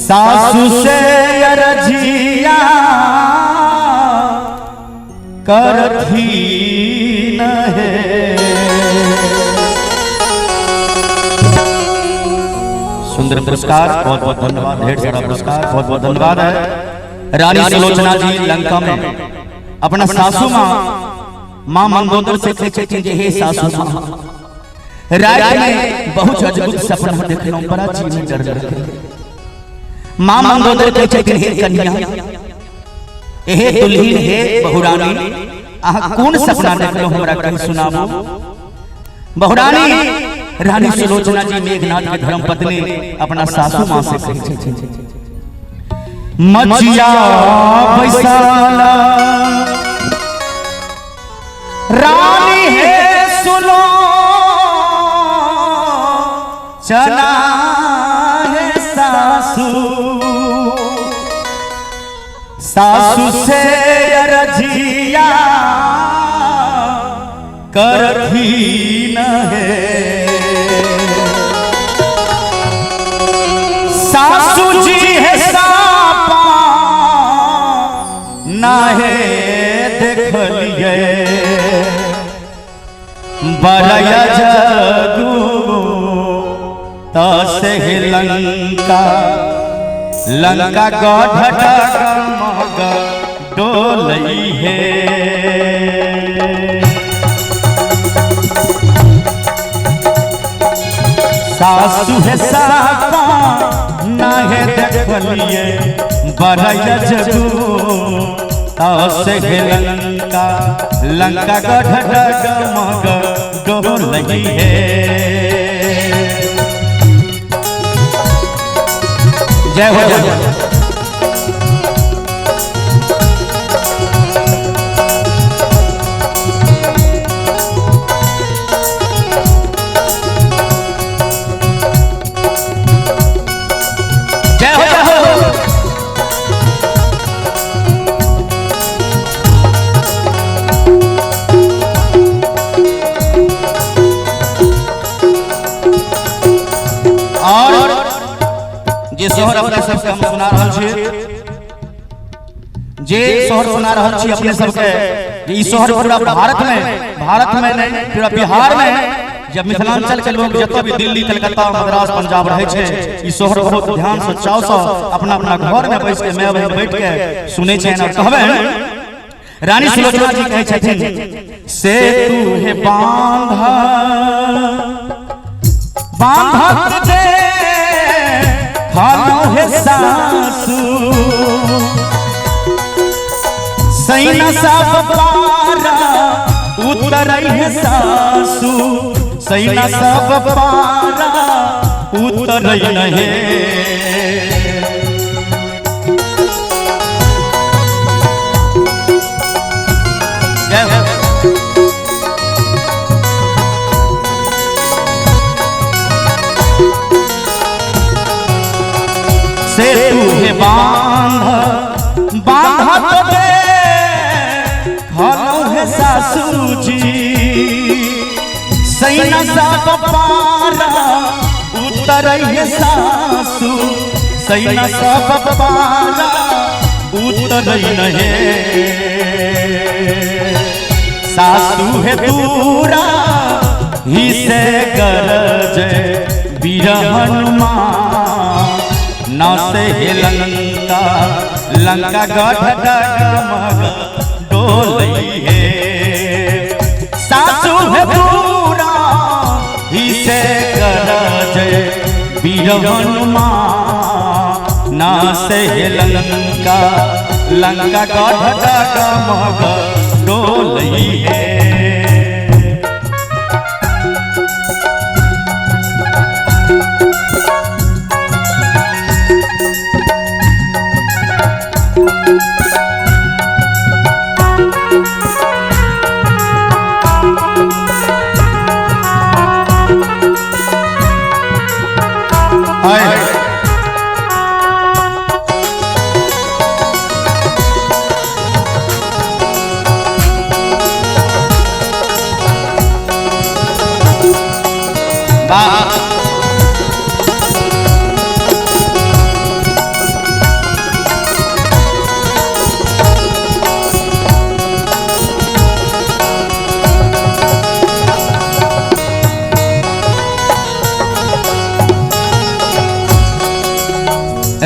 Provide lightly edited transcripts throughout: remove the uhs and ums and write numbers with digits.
सासू से अरजिया करथी न है। सुंदर पुरस्कार, बहुत बहुत धन्यवाद। ढेर सारा पुरस्कार, बहुत बहुत धन्यवाद है। रानी सुलोचना जी लंका में अपना सासू माँ मंदोदर से कहते हैं, हे सासू माँ, रात में बहुत अद्भुत सपना देखलो, बड़ा जी में डर लगे। माँ मंदोदर कहते हैं, हे कन्या, हे दुल्हीन, हे बहुरानी, आह कौन सपना देखलो, हमरा कहीं सुनाबो। बहुरानी रानी सुलोचना जी मेघनाथ के धर्म पत्नी अपना सासू माँ से कहते हैं, मचिया बैसाला रानी है सुनो चना है सासू, सासू से अरजिया करथी न है। सासू जी है सापा ना है देखलिए, बरया जगू तसे लंका, लंका गढ़ डगमग डोलई है। सासू है सापा ना है देखलिए, बरया जगू तसे लंका, लंका गढ़ डगमग डोलई है। जय हो जय हो। जे सोहर अपने सबके हम सुना रहल छी, जे सोहर सुना रहल छी अपने सबके, ई सोहर पूरा भारत में नहीं, पूरा बिहार में, जब मिथिलांचल के लोग जतो भी दिल्ली, कलकत्ता, मद्रास, पंजाब रहे छे, ई सोहर बहुत ध्यान से चाव से अपना अपना घर में बैठ के मैं वही बैठ के सुने छे और कहबे। रानी सुलोचना जी कहे छथिन, से तू है बांधा बांधा दे खानो है सासू, सैना सब पारा उतरई है सासू, सैना सब पारा उतरई नहीं। से तू है बांधा तो दे खानो है सासू जी, सैना सब पारा उतरई है सासू, सैना सब पारा उतरई नहीं। सासू है दूरा ही से गरज वीर हनुमान, ना से लंका, लंका गढ़ डगमग डोलई है। सासू है दूरा ही से गरज वीर हनुमान, ना से लंका, लंका गढ़ डगमग डोलई है।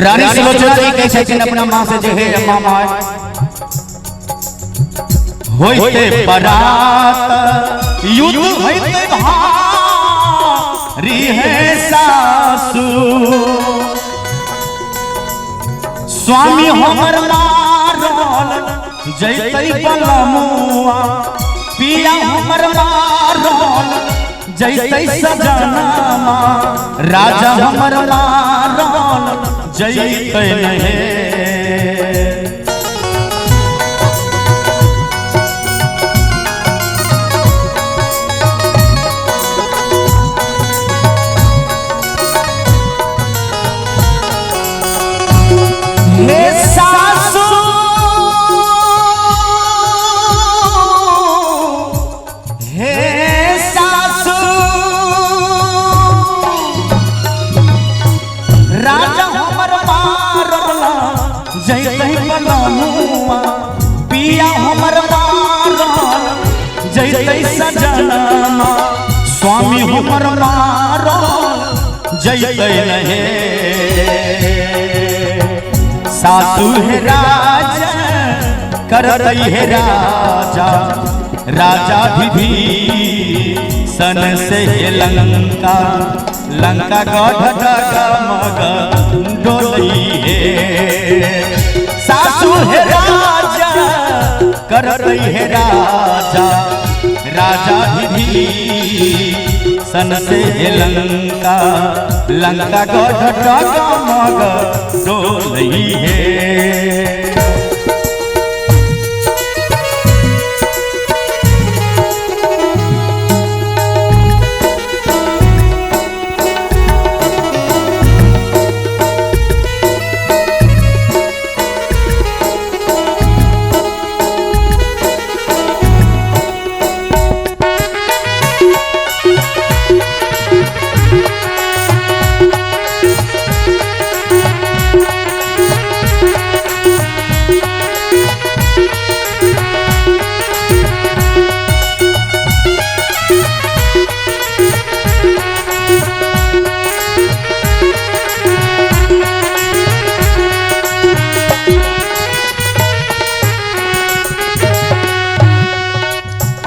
रानी सुलोचना जी कह छथिन अपना मां से जे हे अम्मा माय होइते बरात युद्ध होइते भारी है सासू स्वामी हमर मारल जैतै बलमुआ पिया हमर मारल जैतै सजनमा राजा हमर मारल जैतै नहीं हे सासू हे सासू राजा हमर मारला जैतै बलमुआ पिया हमर मारल जैतै सजनमा स्वामी हमर मारल जैतै नहीं सासू है राजा करतै है राजा राजा भी सन से है लंका लंका गढ़ मग डोलई है सासू है राजा करतै है राजा राजा भी सन से है लंका लंका गढ़ मग डोलई है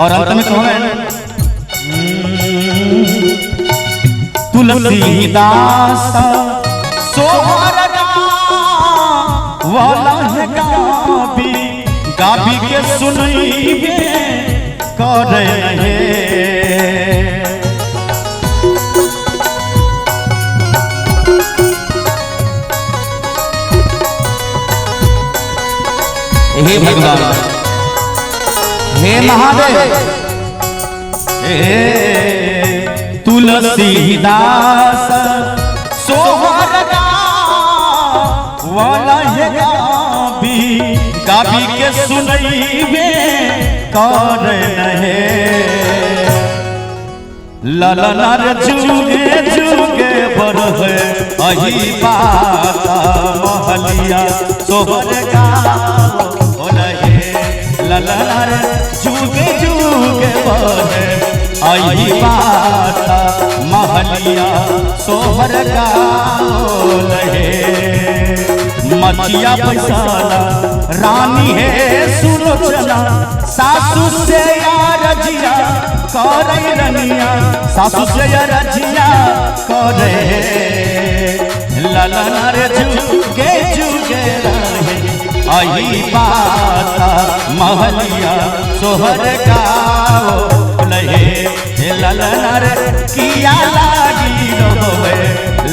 और अंत में कहो तुलसीदास सोहरगा वाला है गाबी गाबी के सुनइबे करे है हे भगवान हे महादेव तुलसीदास सोहरगा वाला है गाबी गाबी के सुनइबे करे नहीं ललनार जुगे जुगे बढ़े अही बात महलिया सोहरगा ललनार जुगे जुगे बढ़े अही बात महलिया सोहरगा मचिया पैसाला रानी है सुलोचना सासू से रजिया करे रनिया सासू से रजिया करे ललनार जुगे जुगे रहे अही बात महलिया सोहरगा ललनार किया लागी रोवे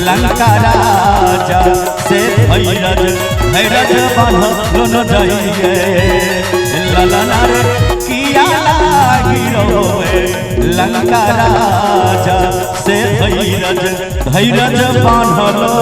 लंका राजा से भैरज भैरज बन जाइए ललनार किया लागी रोवे लंका राजा से भैरज भैरज बांधलो